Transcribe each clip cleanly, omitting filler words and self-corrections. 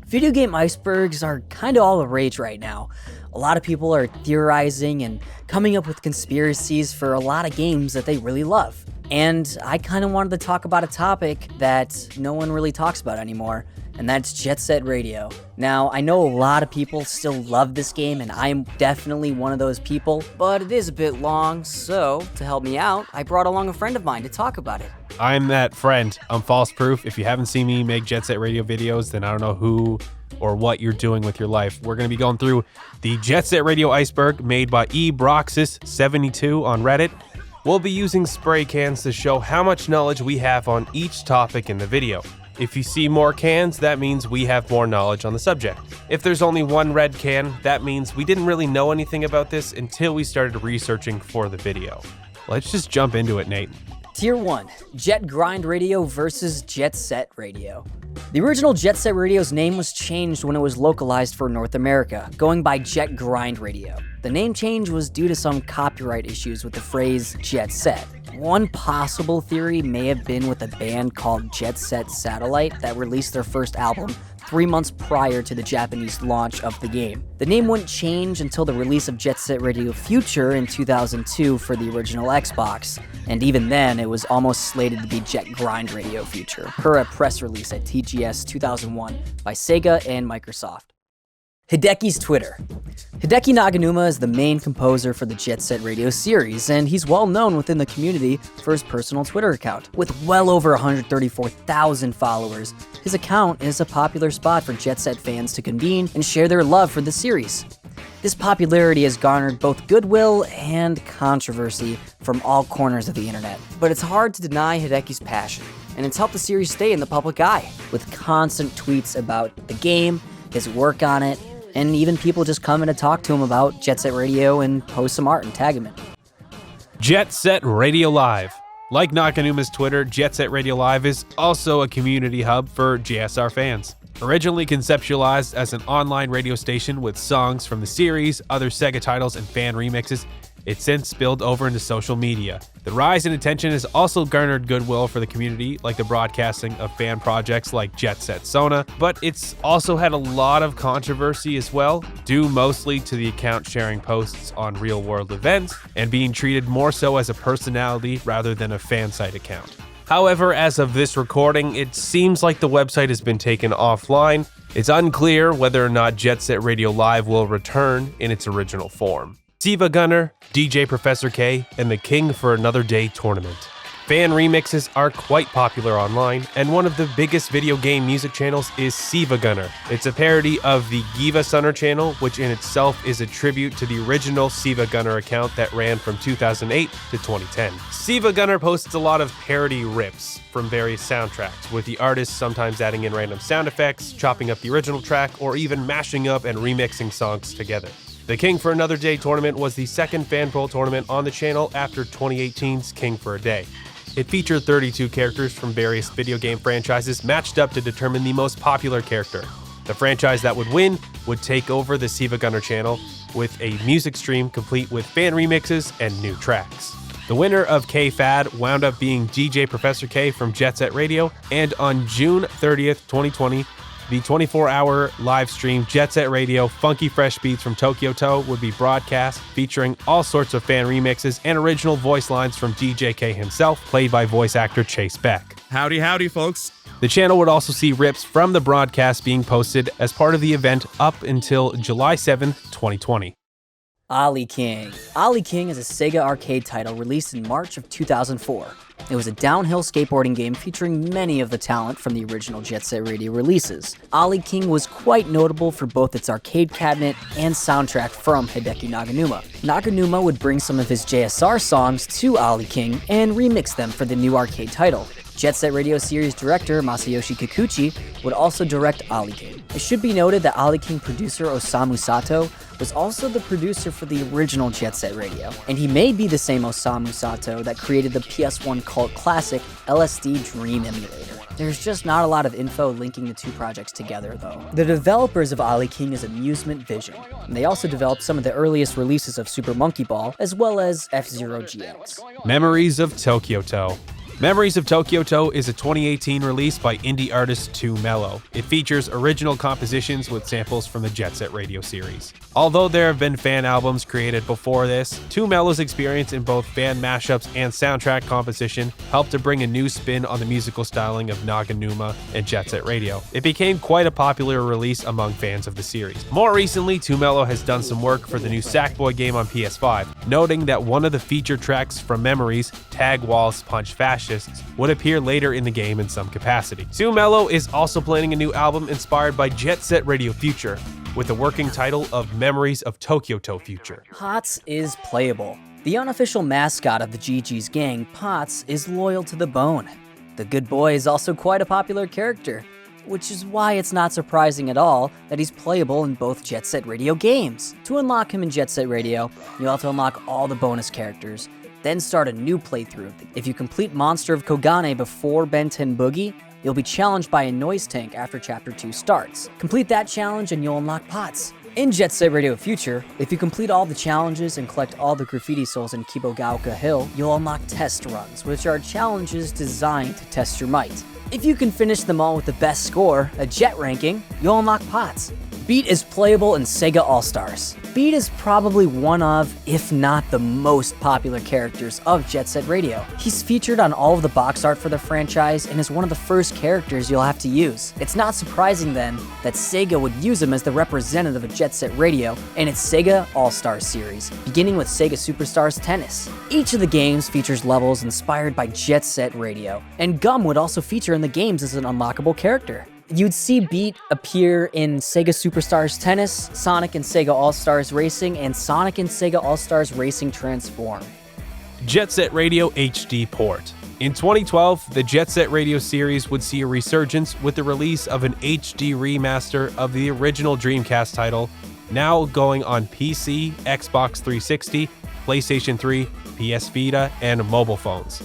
Video game icebergs are kinda all the rage right now. A lot of people are theorizing and coming up with conspiracies for a lot of games that they really love. And I kinda wanted to talk about a topic that no one really talks about anymore, and that's Jet Set Radio. Now, I know a lot of people still love this game, and I'm definitely one of those people, but it is a bit long, so to help me out, I brought along a friend of mine to talk about it. I'm that friend. I'm FalseProof. If you haven't seen me make Jet Set Radio videos, then I don't know who or what you're doing with your life. We're going to be going through the Jet Set Radio Iceberg made by Ebroxas 72 on Reddit. We'll be using spray cans to show how much knowledge we have on each topic in the video. If you see more cans, that means we have more knowledge on the subject. If there's only one red can, that means we didn't really know anything about this until we started researching for the video. Let's just jump into it, Nate. Tier 1, Jet Grind Radio versus Jet Set Radio. The original Jet Set Radio's name was changed when it was localized for North America, going by Jet Grind Radio. The name change was due to some copyright issues with the phrase Jet Set. One possible theory may have been with a band called Jet Set Satellite that released their first album 3 months prior to the Japanese launch of the game. The name wouldn't change until the release of Jet Set Radio Future in 2002 for the original Xbox, and even then it was almost slated to be Jet Grind Radio Future, per a press release at TGS 2001 by Sega and Microsoft. Hideki's Twitter. Hideki Naganuma is the main composer for the Jet Set Radio series, and he's well known within the community for his personal Twitter account. With well over 134,000 followers, his account is a popular spot for Jet Set fans to convene and share their love for the series. This popularity has garnered both goodwill and controversy from all corners of the internet. But it's hard to deny Hideki's passion, and it's helped the series stay in the public eye, with constant tweets about the game, his work on it, and even people just coming to talk to him about Jet Set Radio and post some art and tag him in. Jet Set Radio Live. Like Nakanuma's Twitter, Jet Set Radio Live is also a community hub for JSR fans. Originally conceptualized as an online radio station with songs from the series, other Sega titles, and fan remixes, it's since spilled over into social media. The rise in attention has also garnered goodwill for the community, like the broadcasting of fan projects like JetSetSona, but it's also had a lot of controversy as well, due mostly to the account sharing posts on real-world events and being treated more so as a personality rather than a fan site account. However, as of this recording, it seems like the website has been taken offline. It's unclear whether or not Jet Set Radio Live will return in its original form. Silvagunner, DJ Professor K, and the King for Another Day tournament. Fan remixes are quite popular online, and one of the biggest video game music channels is Silvagunner. It's a parody of the JSRF channel, which in itself is a tribute to the original Silvagunner account that ran from 2008 to 2010. Silvagunner posts a lot of parody rips from various soundtracks, with the artists sometimes adding in random sound effects, chopping up the original track, or even mashing up and remixing songs together. The King for Another Day tournament was the second fan poll tournament on the channel after 2018's King for a Day. It featured 32 characters from various video game franchises matched up to determine the most popular character. The franchise that would win would take over the Silvagunner channel with a music stream complete with fan remixes and new tracks. The winner of K-Fad wound up being DJ Professor K from Jet Set Radio, and on June 30th, 2020, the 24-hour live stream Jet Set Radio Funky Fresh Beats from Tokyo To would be broadcast, featuring all sorts of fan remixes and original voice lines from DJ K himself, played by voice actor Chase Beck. Howdy, howdy, folks. The channel would also see rips from the broadcast being posted as part of the event up until July 7th, 2020. Ollie King. Ollie King is a Sega arcade title released in March of 2004. It was a downhill skateboarding game featuring many of the talent from the original Jet Set Radio releases. Ollie King was quite notable for both its arcade cabinet and soundtrack from Hideki Naganuma. Naganuma would bring some of his JSR songs to Ollie King and remix them for the new arcade title. Jet Set Radio series director Masayoshi Kikuchi would also direct Ollie King. It should be noted that Ollie King producer Osamu Sato was also the producer for the original Jet Set Radio, and he may be the same Osamu Sato that created the PS1 cult classic LSD Dream emulator. There's just not a lot of info linking the two projects together, though. The developers of Ollie King is Amusement Vision, and they also developed some of the earliest releases of Super Monkey Ball, as well as F-Zero GX. Memories of Tokyo To. Memories of Tokyo To is a 2018 release by indie artist Too Mellow. It features original compositions with samples from the Jet Set Radio series. Although there have been fan albums created before this, Too Mellow's experience in both fan mashups and soundtrack composition helped to bring a new spin on the musical styling of Naganuma and Jet Set Radio. It became quite a popular release among fans of the series. More recently, Too Mellow has done some work for the new Sackboy game on PS5, noting that one of the feature tracks from Memories, Tag Walls Punch Fascists, would appear later in the game in some capacity. Too Mellow is also planning a new album inspired by Jet Set Radio Future, with a working title of Memories of Tokyo To Future. Potts is playable. The unofficial mascot of the GG's gang, Potts, is loyal to the bone. The good boy is also quite a popular character, which is why it's not surprising at all that he's playable in both Jet Set Radio games. To unlock him in Jet Set Radio, you'll have to unlock all the bonus characters, then start a new playthrough. If you complete Monster of Kogane before Benten Boogie, you'll be challenged by a noise tank after Chapter 2 starts. Complete that challenge and you'll unlock Potts. In Jet Set Radio Future, if you complete all the challenges and collect all the graffiti souls in Kibogaoka Hill, you'll unlock test runs, which are challenges designed to test your might. If you can finish them all with the best score, a jet ranking, you'll unlock Potts. Beat is playable in Sega All-Stars. Beat is probably one of, if not the most popular characters of Jet Set Radio. He's featured on all of the box art for the franchise and is one of the first characters you'll have to use. It's not surprising then that Sega would use him as the representative of Jet Set Radio in its Sega All-Stars series, beginning with Sega Superstars Tennis. Each of the games features levels inspired by Jet Set Radio, and Gum would also feature in the games as an unlockable character. You'd see Beat appear in Sega Superstars Tennis, Sonic and Sega All-Stars Racing, and Sonic and Sega All-Stars Racing Transform. Jet Set Radio HD port. In 2012, the Jet Set Radio series would see a resurgence with the release of an HD remaster of the original Dreamcast title, now going on PC, Xbox 360, PlayStation 3, PS Vita, and mobile phones.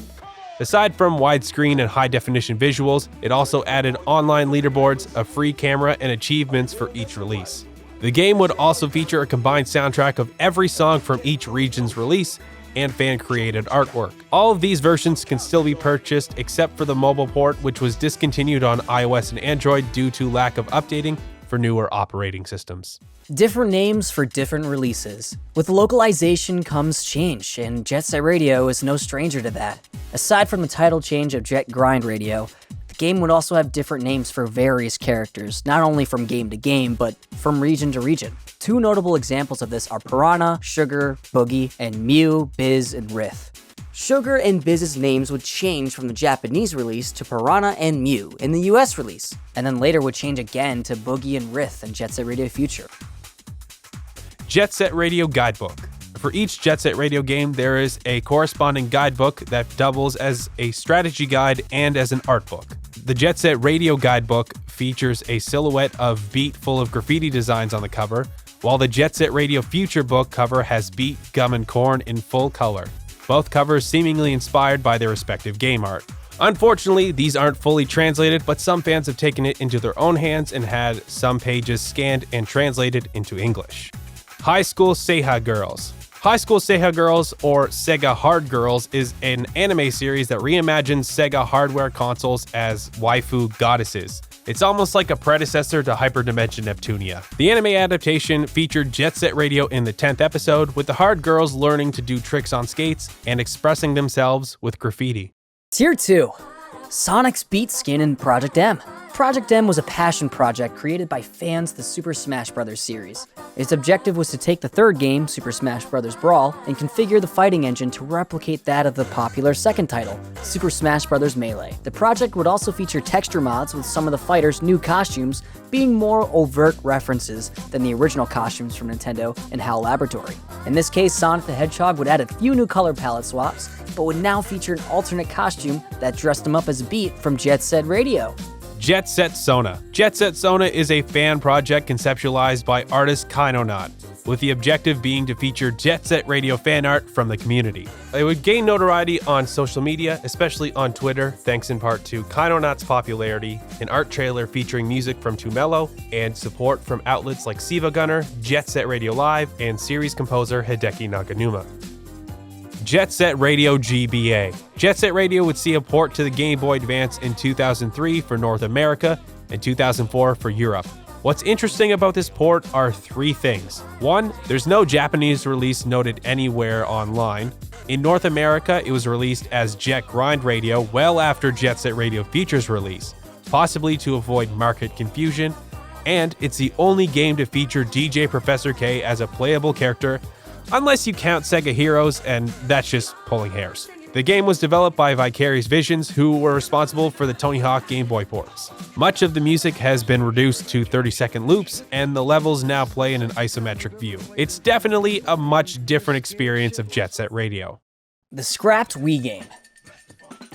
Aside from widescreen and high-definition visuals, it also added online leaderboards, a free camera, and achievements for each release. The game would also feature a combined soundtrack of every song from each region's release and fan-created artwork. All of these versions can still be purchased except for the mobile port, which was discontinued on iOS and Android due to lack of updating for newer operating systems. Different names for different releases. With localization comes change, and Jet Set Radio is no stranger to that. Aside from the title change of Jet Grind Radio, the game would also have different names for various characters, not only from game to game, but from region to region. Two notable examples of this are Piranha, Sugar, Boogie, and Mew, Biz, and Rith. Sugar and Biz's names would change from the Japanese release to Piranha and Mew in the US release, and then later would change again to Boogie and Rith in Jet Set Radio Future. Jet Set Radio Guidebook. For each Jet Set Radio game, there is a corresponding guidebook that doubles as a strategy guide and as an art book. The Jet Set Radio Guidebook features a silhouette of Beat full of graffiti designs on the cover, while the Jet Set Radio Future book cover has Beat, Gum, and Corn in full color. Both covers seemingly inspired by their respective game art. Unfortunately, these aren't fully translated, but some fans have taken it into their own hands and had some pages scanned and translated into English. Hi-School Seha Girls. Hi-School Seha Girls, or Sega Hard Girls, is an anime series that reimagines Sega hardware consoles as waifu goddesses. It's almost like a predecessor to Hyperdimension Neptunia. The anime adaptation featured Jet Set Radio in the 10th episode, with the Hard Girls learning to do tricks on skates and expressing themselves with graffiti. Tier 2. Sonic's Beat skin in Project M. Project M was a passion project created by fans of the Super Smash Bros. Series. Its objective was to take the third game, Super Smash Bros. Brawl, and configure the fighting engine to replicate that of the popular second title, Super Smash Bros. Melee. The project would also feature texture mods with some of the fighters' new costumes being more overt references than the original costumes from Nintendo and HAL Laboratory. In this case, Sonic the Hedgehog would add a few new color palette swaps, but would now feature an alternate costume that dressed him up as Beat from Jet Set Radio. JetSetSona. JetSetSona is a fan project conceptualized by artist Kainonat, with the objective being to feature Jet Set Radio fan art from the community. It would gain notoriety on social media, especially on Twitter, thanks in part to Kainonat's popularity, an art trailer featuring music from Tumelo, and support from outlets like Silvagunner, Jet Set Radio Live, and series composer Hideki Naganuma. Jet Set Radio GBA. Jet Set Radio would see a port to the Game Boy Advance in 2003 for North America and 2004 for Europe. What's interesting about this port are three things. One, there's no Japanese release noted anywhere online. In North America, it was released as Jet Grind Radio well after Jet Set Radio Features release, possibly to avoid market confusion. And it's the only game to feature DJ Professor K as a playable character, unless you count Sega Heroes, and that's just pulling hairs. The game was developed by Vicarious Visions, who were responsible for the Tony Hawk Game Boy ports. Much of the music has been reduced to 30-second loops, and the levels now play in an isometric view. It's definitely a much different experience of Jet Set Radio. The scrapped Wii Game.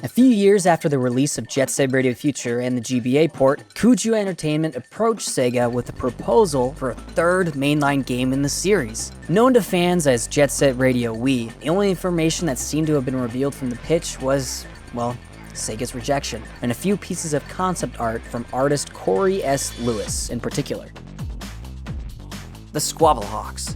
A few years after the release of Jet Set Radio Future and the GBA port, Kuju Entertainment approached Sega with a proposal for a third mainline game in the series. Known to fans as Jet Set Radio Wii, the only information that seemed to have been revealed from the pitch was, well, Sega's rejection, and a few pieces of concept art from artist Corey S. Lewis in particular. The Squabblehawks.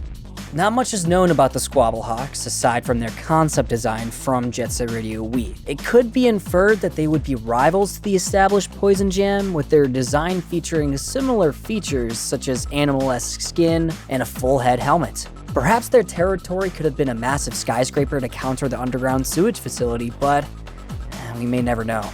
Not much is known about the Squabblehawks, aside from their concept design from Jet Set Radio Wii. It could be inferred that they would be rivals to the established Poison Jam, with their design featuring similar features such as animal-esque skin and a full head helmet. Perhaps their territory could have been a massive skyscraper to counter the underground sewage facility, but we may never know.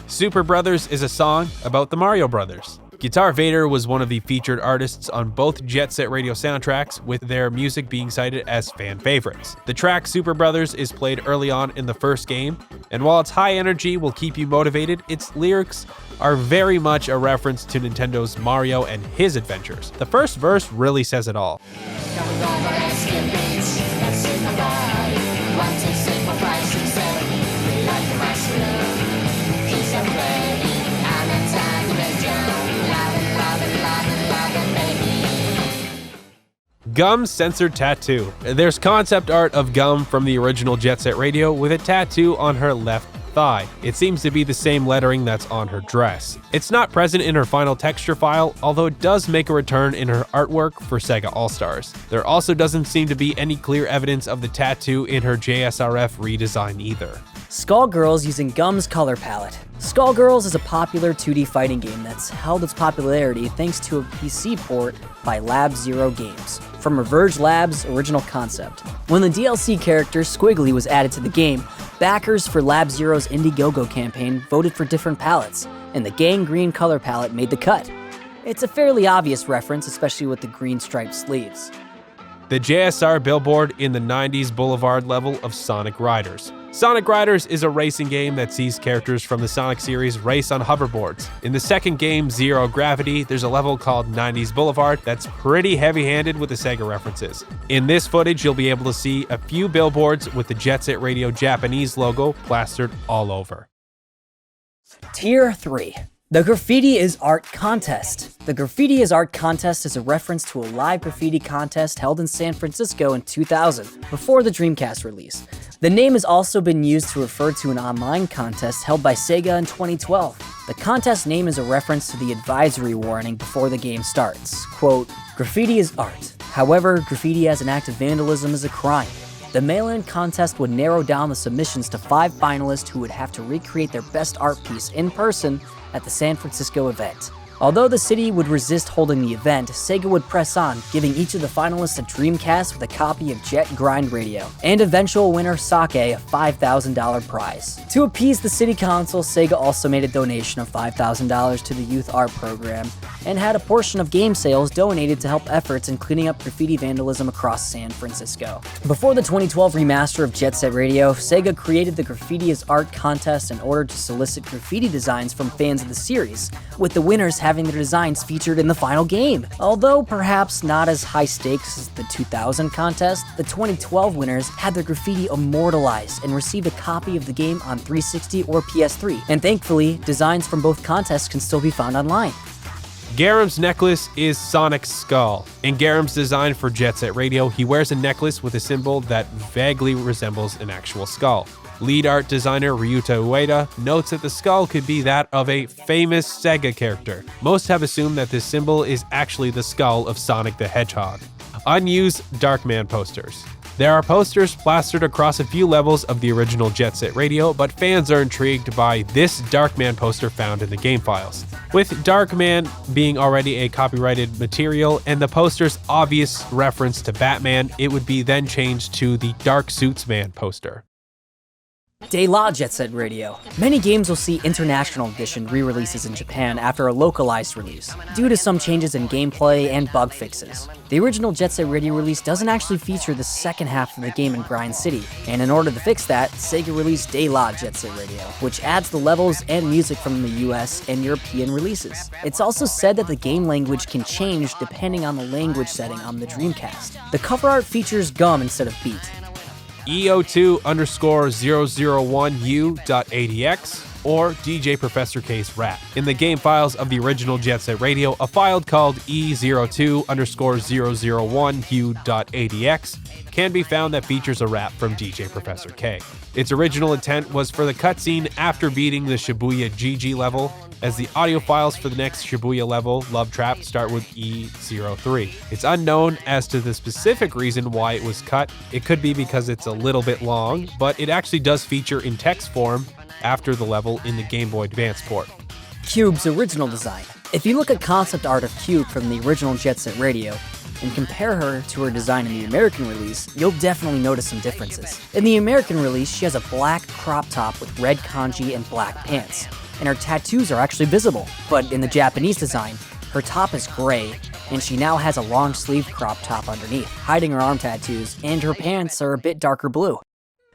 Super Brothers is a song about the Mario Brothers. Guitar Vader was one of the featured artists on both Jet Set Radio soundtracks, with their music being cited as fan favorites. The track Super Brothers is played early on in the first game, and while its high energy will keep you motivated, its lyrics are very much a reference to Nintendo's Mario and his adventures. The first verse really says it all. Gum Censored Tattoo. There's concept art of Gum from the original Jet Set Radio with a tattoo on her left thigh. It seems to be the same lettering that's on her dress. It's not present in her final texture file, although it does make a return in her artwork for Sega All-Stars. There also doesn't seem to be any clear evidence of the tattoo in her JSRF redesign either. Skullgirls using Gum's color palette. Skullgirls is a popular 2D fighting game that's held its popularity thanks to a PC port by Lab Zero Games, from Reverge Labs' original concept. When the DLC character Squiggly was added to the game, backers for Lab Zero's Indiegogo campaign voted for different palettes, and the gang green color palette made the cut. It's a fairly obvious reference, especially with the green striped sleeves. The JSR billboard in the 90s Boulevard level of Sonic Riders. Sonic Riders is a racing game that sees characters from the Sonic series race on hoverboards. In the second game, Zero Gravity, there's a level called 90s Boulevard that's pretty heavy-handed with the Sega references. In this footage, you'll be able to see a few billboards with the Jet Set Radio Japanese logo plastered all over. Tier 3. The Graffiti is Art Contest. The Graffiti is Art Contest is a reference to a live graffiti contest held in San Francisco in 2000, before the Dreamcast release. The name has also been used to refer to an online contest held by Sega in 2012. The contest name is a reference to the advisory warning before the game starts. Quote, "Graffiti is art. However, graffiti as an act of vandalism is a crime." The mail-in contest would narrow down the submissions to 5 finalists who would have to recreate their best art piece in person at the San Francisco event. Although the city would resist holding the event, Sega would press on, giving each of the finalists a Dreamcast with a copy of Jet Grind Radio, and eventual winner Sake a $5,000 prize. To appease the city council, Sega also made a donation of $5,000 to the youth art program, and had a portion of game sales donated to help efforts in cleaning up graffiti vandalism across San Francisco. Before the 2012 remaster of Jet Set Radio, Sega created the Graffiti as Art contest in order to solicit graffiti designs from fans of the series, with the winners having their designs featured in the final game. Although perhaps not as high stakes as the 2000 contest, the 2012 winners had their graffiti immortalized and received a copy of the game on 360 or PS3, and thankfully, designs from both contests can still be found online. Garam's necklace is Sonic's skull. In Garam's design for Jet Set Radio, he wears a necklace with a symbol that vaguely resembles an actual skull. Lead art designer Ryuta Ueda notes that the skull could be that of a famous Sega character. Most have assumed that this symbol is actually the skull of Sonic the Hedgehog. Unused Darkman posters. There are posters plastered across a few levels of the original Jet Set Radio, but fans are intrigued by this Darkman poster found in the game files. With Darkman being already a copyrighted material and the poster's obvious reference to Batman, it would be then changed to the Dark Suits Man poster. De La Jet Set Radio. Many games will see International Edition re-releases in Japan after a localized release, due to some changes in gameplay and bug fixes. The original Jet Set Radio release doesn't actually feature the second half of the game in Grind City, and in order to fix that, Sega released De La Jet Set Radio, which adds the levels and music from the US and European releases. It's also said that the game language can change depending on the language setting on the Dreamcast. The cover art features gum instead of beat. EO2_001U.adx or DJ Professor K's rap. In the game files of the original Jet Set Radio, a file called E02_001U.adx can be found that features a rap from DJ Professor K. Its original intent was for the cutscene after beating the Shibuya GG level, as the audio files for the next Shibuya level, Love Trap, start with E03. It's unknown as to the specific reason why it was cut. It could be because it's a little bit long, but it actually does feature in text form after the level in the Game Boy Advance port. Cube's original design. If you look at concept art of Cube from the original Jet Set Radio, and compare her to her design in the American release, you'll definitely notice some differences. In the American release, she has a black crop top with red kanji and black pants, and her tattoos are actually visible. But in the Japanese design, her top is gray, and she now has a long sleeve crop top underneath, hiding her arm tattoos, and her pants are a bit darker blue.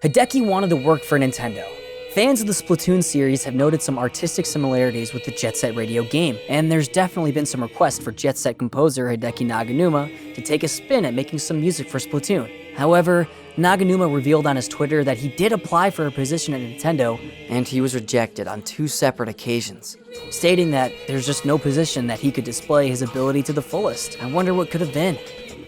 Hideki wanted to work for Nintendo. Fans of the Splatoon series have noted some artistic similarities with the Jet Set Radio game, and there's definitely been some requests for Jet Set composer Hideki Naganuma to take a spin at making some music for Splatoon. However, Naganuma revealed on his Twitter that he did apply for a position at Nintendo, and he was rejected on 2 separate occasions, stating that there's just no position that he could display his ability to the fullest. I wonder what could have been.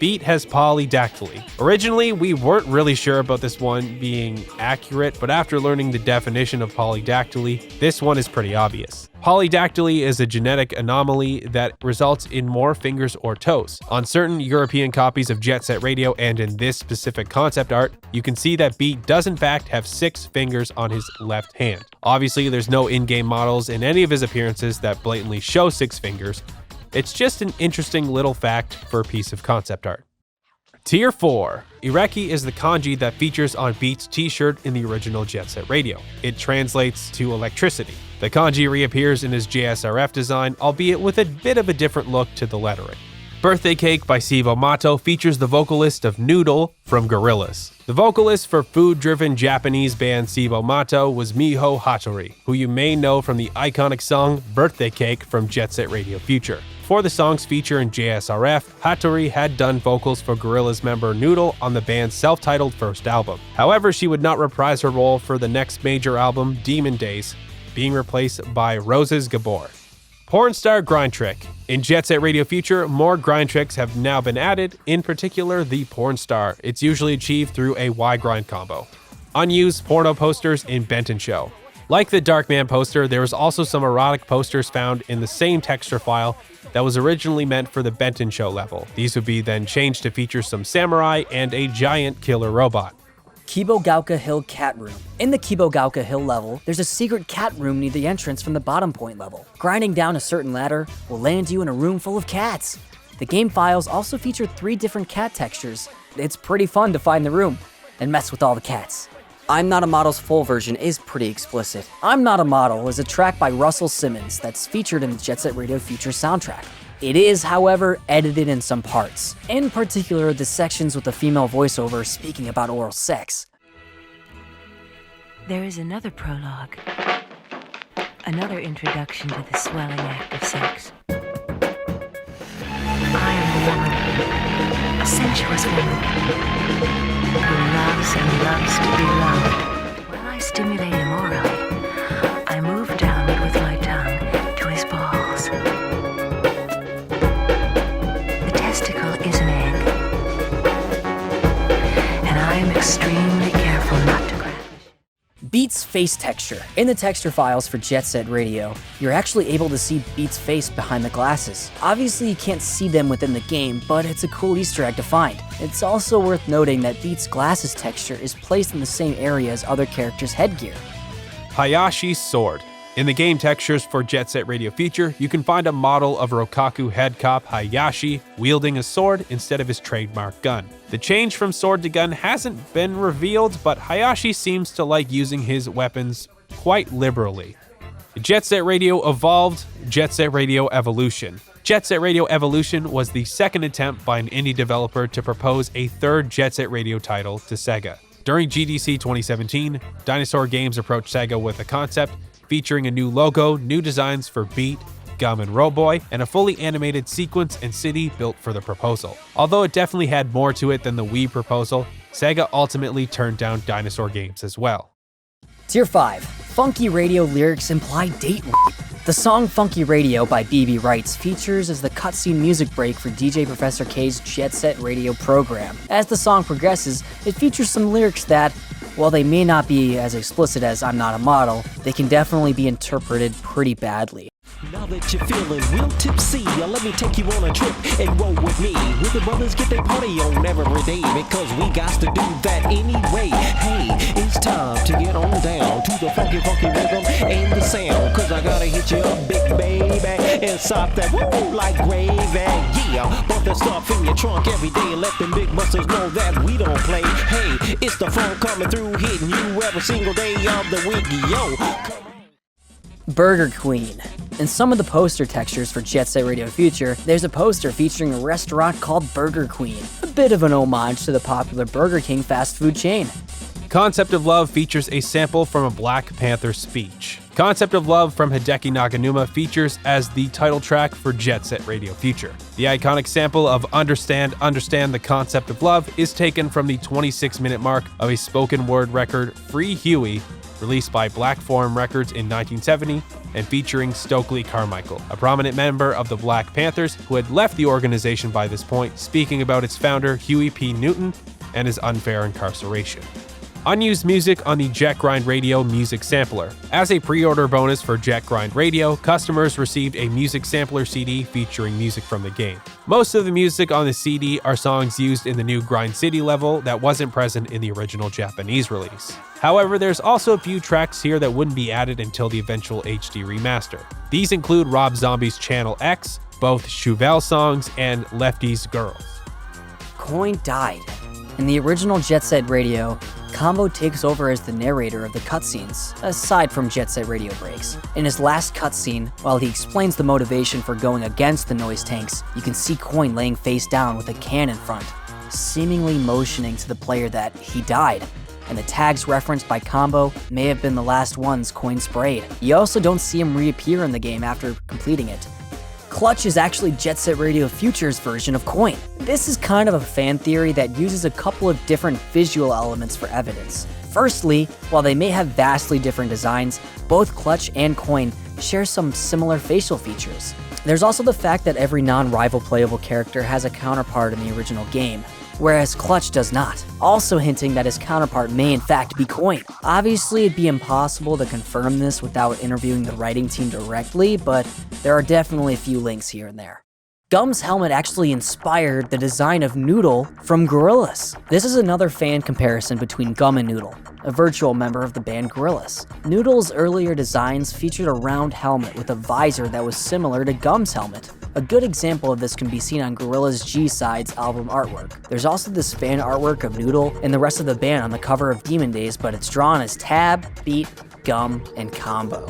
Beat has polydactyly. Originally, we weren't really sure about this one being accurate, but after learning the definition of polydactyly, this one is pretty obvious. Polydactyly is a genetic anomaly that results in more fingers or toes. On certain European copies of Jet Set Radio and in this specific concept art, you can see that Beat does in fact have 6 fingers on his left hand. Obviously, there's no in-game models in any of his appearances that blatantly show 6 fingers. It's just an interesting little fact for a piece of concept art. Tier 4. Ereki is the kanji that features on Beat's t-shirt in the original Jet Set Radio. It translates to electricity. The kanji reappears in his JSRF design, albeit with a bit of a different look to the lettering. Birthday Cake by Sibo Mato features the vocalist of Noodle from Gorillaz. The vocalist for food-driven Japanese band Sibo Mato was Miho Hattori, who you may know from the iconic song Birthday Cake from Jet Set Radio Future. For the song's feature in JSRF, Hattori had done vocals for Gorillaz member Noodle on the band's self-titled first album. However, she would not reprise her role for the next major album, Demon Days, being replaced by Roses Gabor. Porn Star Grind Trick. In Jet Set Radio Future, more grind tricks have now been added, in particular the Porn Star. It's usually achieved through a Y-grind combo. Unused porno posters in Benten-cho. Like the Darkman poster, there was also some erotic posters found in the same texture file that was originally meant for the Benten-cho level. These would be then changed to feature some samurai and a giant killer robot. Kibogauka Hill Cat Room. In the Kibogauka Hill level, there's a secret cat room near the entrance from the bottom point level. Grinding down a certain ladder will land you in a room full of cats. The game files also feature 3 different cat textures. It's pretty fun to find the room and mess with all the cats. I'm Not A Model's full version is pretty explicit. I'm Not A Model is a track by Russell Simmons that's featured in the Jet Set Radio Future soundtrack. It is, however, edited in some parts, in particular the sections with the female voiceover speaking about oral sex. There is another prologue, another introduction to the swelling act of sex. I am a woman, a sensuous woman, who loves and loves to be loved. When I stimulate him orally, I move downward with my tongue to his balls. The testicle is an egg, and I am extremely careful not to grab it. Beat's face texture. In the texture files for Jet Set Radio, you're actually able to see Beat's face behind the glasses. Obviously you can't see them within the game, but it's a cool Easter egg to find. It's also worth noting that Beat's glasses texture is placed in the same area as other characters' headgear. Hayashi's sword. In the game textures for Jet Set Radio Future, you can find a model of Rokkaku head cop Hayashi wielding a sword instead of his trademark gun. The change from sword to gun hasn't been revealed, but Hayashi seems to like using his weapons quite liberally. Jet Set Radio evolved Jet Set Radio Evolution. Jet Set Radio Evolution was the second attempt by an indie developer to propose a third Jet Set Radio title to Sega. During GDC 2017, Dinosaur Games approached Sega with a concept featuring a new logo, new designs for Beat, Gum, and Roboy, and a fully animated sequence and city built for the proposal. Although it definitely had more to it than the Wii proposal, Sega ultimately turned down Dinosaur Games as well. Tier 5. Funky Radio lyrics imply date rape. The song Funky Radio by BB Wrights features as the cutscene music break for DJ Professor K's Jet Set Radio program. As the song progresses, it features some lyrics that, while they may not be as explicit as I'm Not A Model, they can definitely be interpreted pretty badly. Now that you're feeling real tipsy, let me take you on a trip and roll with me. With the brothers get their party on every day, because we got to do that anyway. Hey, it's time to get on down to the funky, funky rhythm and the sound, cause I gotta hit you up, big baby, and sop that woo like gravy. Yeah, bump that stuff in your trunk every day and let them big busters know that we don't play. Hey, it's the funk coming through, hitting you every single day of the week. Yo, come on. Burger Queen. In some of the poster textures for Jet Set Radio Future, there's a poster featuring a restaurant called Burger Queen, a bit of an homage to the popular Burger King fast food chain. Concept of Love features a sample from a Black Panther speech. Concept of Love from Hideki Nintendo features as the title track for Jet Set Radio Future. The iconic sample of Understand the Concept of Love is taken from the 26-minute mark of a spoken word record, Free Huey, released by Black Forum Records in 1970 and featuring Stokely Carmichael, a prominent member of the Black Panthers who had left the organization by this point, speaking about its founder, Huey P. Newton, and his unfair incarceration. Unused music on the Jet Grind Radio Music Sampler. As a pre-order bonus for Jet Grind Radio, customers received a music sampler CD featuring music from the game. Most of the music on the CD are songs used in the new Grind City level that wasn't present in the original Japanese release. However, there's also a few tracks here that wouldn't be added until the eventual HD remaster. These include Rob Zombie's Channel X, both Chauvel songs, and Lefty's Girls. Coin died. In the original Jet Set Radio, Combo takes over as the narrator of the cutscenes, aside from Jet Set Radio breaks. In his last cutscene, while he explains the motivation for going against the noise tanks, you can see Coin laying face down with a can in front, seemingly motioning to the player that he died, and the tags referenced by Combo may have been the last ones Coin sprayed. You also don't see him reappear in the game after completing it. Clutch is actually Jet Set Radio Future's version of Coin. This is kind of a fan theory that uses a couple of different visual elements for evidence. Firstly, while they may have vastly different designs, both Clutch and Coin share some similar facial features. There's also the fact that every non-rival playable character has a counterpart in the original game, whereas Clutch does not, also hinting that his counterpart may in fact be Coin. Obviously, it'd be impossible to confirm this without interviewing the writing team directly, but there are definitely a few links here and there. Gum's helmet actually inspired the design of Noodle from Gorillaz. This is another fan comparison between Gum and Noodle, a virtual member of the band Gorillaz. Noodle's earlier designs featured a round helmet with a visor that was similar to Gum's helmet. A good example of this can be seen on Gorillaz G-Side's album artwork. There's also this fan artwork of Noodle and the rest of the band on the cover of Demon Days, but it's drawn as Tab, Beat, Gum, and Combo.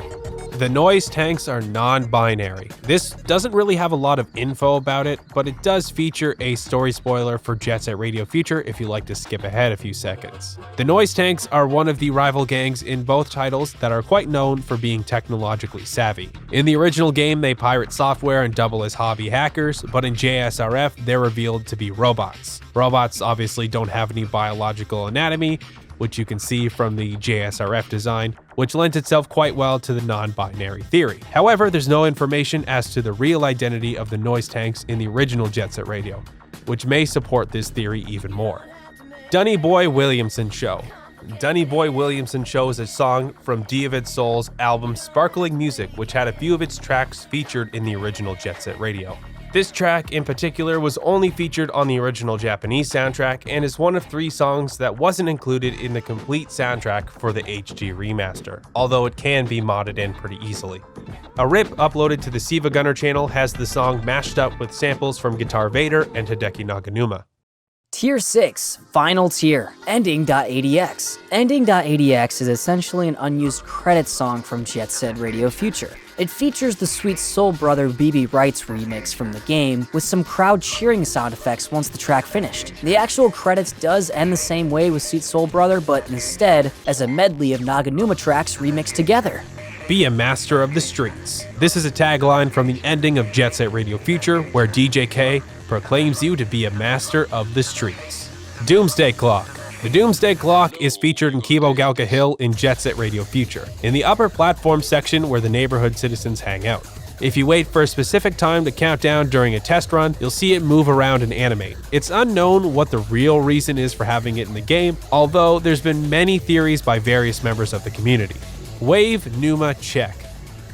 The noise tanks are non-binary. This doesn't really have a lot of info about it, but it does feature a story spoiler for Jet Set Radio Future if you like to skip ahead a few seconds. The noise tanks are one of the rival gangs in both titles that are quite known for being technologically savvy. In the original game, they pirate software and double as hobby hackers, but in JSRF, they're revealed to be robots. Robots obviously don't have any biological anatomy, which you can see from the JSRF design, which lends itself quite well to the non-binary theory. However, there's no information as to the real identity of the noise tanks in the original Jet Set Radio, which may support this theory even more. Dunny Boy Williamson Show. Dunny Boy Williamson Show is a song from David Soul's album Sparkling Music, which had a few of its tracks featured in the original Jet Set Radio. This track in particular was only featured on the original Japanese soundtrack and is one of 3 songs that wasn't included in the complete soundtrack for the HD remaster, although it can be modded in pretty easily. A rip uploaded to the Silvagunner channel has the song mashed up with samples from Guitar Vader and Hideki Nintendo. Tier 6, Final Tier, Ending.adx. Ending.adx is essentially an unused credits song from Jet Set Radio Future. It features the sweet Soul Brother BB Wright's remix from the game, with some crowd cheering sound effects once the track finished. The actual credits does end the same way with Sweet Soul Brother, but instead as a medley of Naganuma tracks remixed together. Be a master of the streets. This is a tagline from the ending of Jet Set Radio Future, where DJ K proclaims you to be a master of the streets. Doomsday Clock. The Doomsday Clock is featured in Kibogauka Hill in Jet Set Radio Future, in the upper platform section where the neighborhood citizens hang out. If you wait for a specific time to count down during a test run, you'll see it move around and animate. It's unknown what the real reason is for having it in the game, although there's been many theories by various members of the community. Wave Numa Check.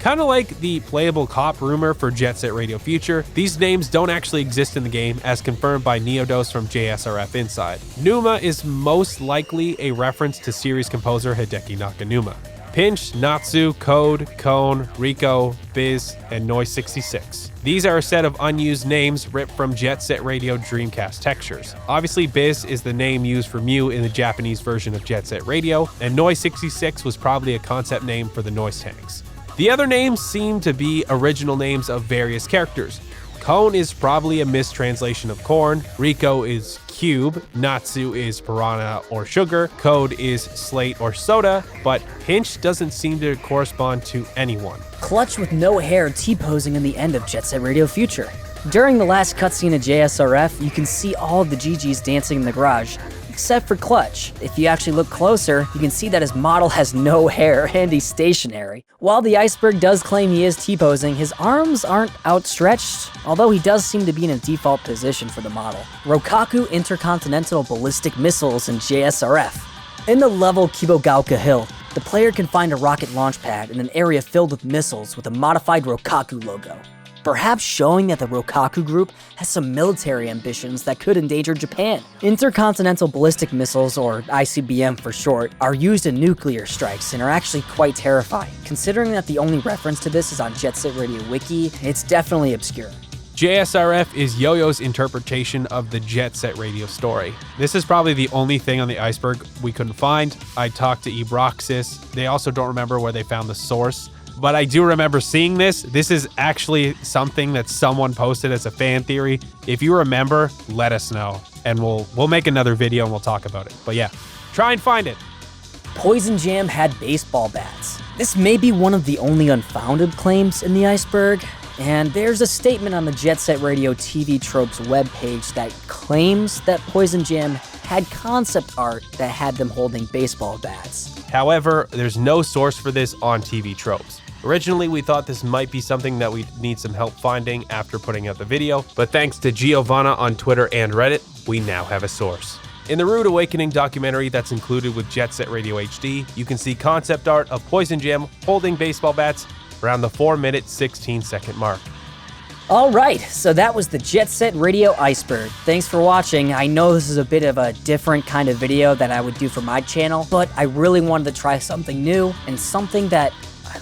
Kinda like the Playable cop rumor for Jet Set Radio Future, these names don't actually exist in the game as confirmed by Neodos from JSRF Inside. Numa is most likely a reference to series composer Hideki Nintendo. Pinch, Natsu, Code, Cone, Rico, Biz, and Noise66. These are a set of unused names ripped from Jet Set Radio Dreamcast textures. Obviously, Biz is the name used for Mew in the Japanese version of Jet Set Radio, and Noise66 was probably a concept name for the noise tanks. The other names seem to be original names of various characters. Cone is probably a mistranslation of corn, Rico is cube, Natsu is piranha or sugar, Code is slate or soda, but Pinch doesn't seem to correspond to anyone. Clutch with no hair T-posing in the end of Jet Set Radio Future. During the last cutscene of JSRF, you can see all of the GGs dancing in the garage, except for Clutch. If you actually look closer, you can see that his model has no hair and he's stationary. While the Iceberg does claim he is T-posing, his arms aren't outstretched, although he does seem to be in a default position for the model. Rokkaku Intercontinental Ballistic Missiles in JSRF. In the level Kibogauka Hill, the player can find a rocket launch pad in an area filled with missiles with a modified Rokkaku logo, perhaps showing that the Rokkaku group has some military ambitions that could endanger Japan. Intercontinental Ballistic Missiles, or ICBM for short, are used in nuclear strikes and are actually quite terrifying. Considering that the only reference to this is on Jet Set Radio Wiki, it's definitely obscure. JSRF is Yo-Yo's interpretation of the Jet Set Radio story. This is probably the only thing on the Iceberg we couldn't find. I talked to Ebroxas. They also don't remember where they found the source, but I do remember seeing this. This is actually something that someone posted as a fan theory. If you remember, let us know, and we'll make another video and we'll talk about it. But yeah, try and find it. Poison Jam had baseball bats. This may be one of the only unfounded claims in the Iceberg, and there's a statement on the Jet Set Radio TV Tropes webpage that claims that Poison Jam had concept art that had them holding baseball bats. However, there's no source for this on TV Tropes. Originally, we thought this might be something that we'd need some help finding after putting out the video, but thanks to Giovanna on Twitter and Reddit, we now have a source. In the Rude Awakening documentary that's included with Jet Set Radio HD, you can see concept art of Poison Jam holding baseball bats around the 4-minute, 16-second mark. All right, so that was the Jet Set Radio Iceberg. Thanks for watching. I know this is a bit of a different kind of video that I would do for my channel, but I really wanted to try something new and something that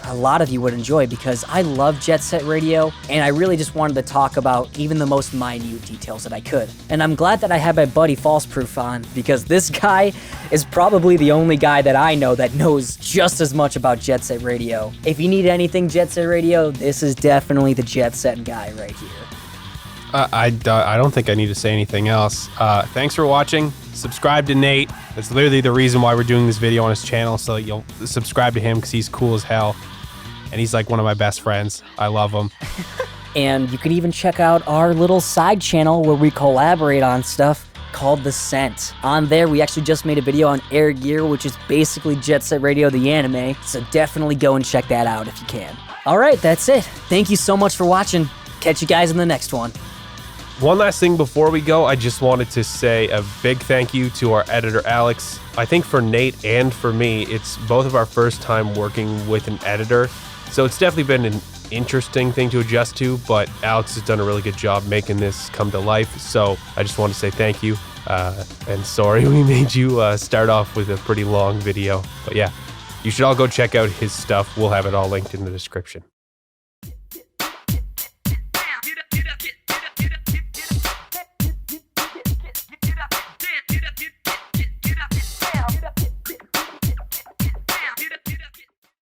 a lot of you would enjoy because I love Jet Set Radio, and I really just wanted to talk about even the most minute details that I could. And I'm glad that I had my buddy FalseProof on, because this guy is probably the only guy that I know that knows just as much about Jet Set Radio. If you need anything Jet Set Radio, this is definitely the Jet Set guy right here. I don't think I need to say anything else. Thanks for watching. Subscribe to Nate. That's literally the reason why we're doing this video on his channel, so you'll subscribe to him because he's cool as hell. And he's like one of my best friends. I love him. And you can even check out our little side channel where we collaborate on stuff called The Scent. On there, we actually just made a video on Air Gear, which is basically Jet Set Radio, the anime. So definitely go and check that out if you can. All right, that's it. Thank you so much for watching. Catch you guys in the next one. One last thing before we go, I just wanted to say a big thank you to our editor, Alex. I think for Nate and for me, it's both of our first time working with an editor. So it's definitely been an interesting thing to adjust to, but Alex has done a really good job making this come to life. So I just want to say thank you. And sorry we made you start off with a pretty long video. But yeah, you should all go check out his stuff. We'll have it all linked in the description.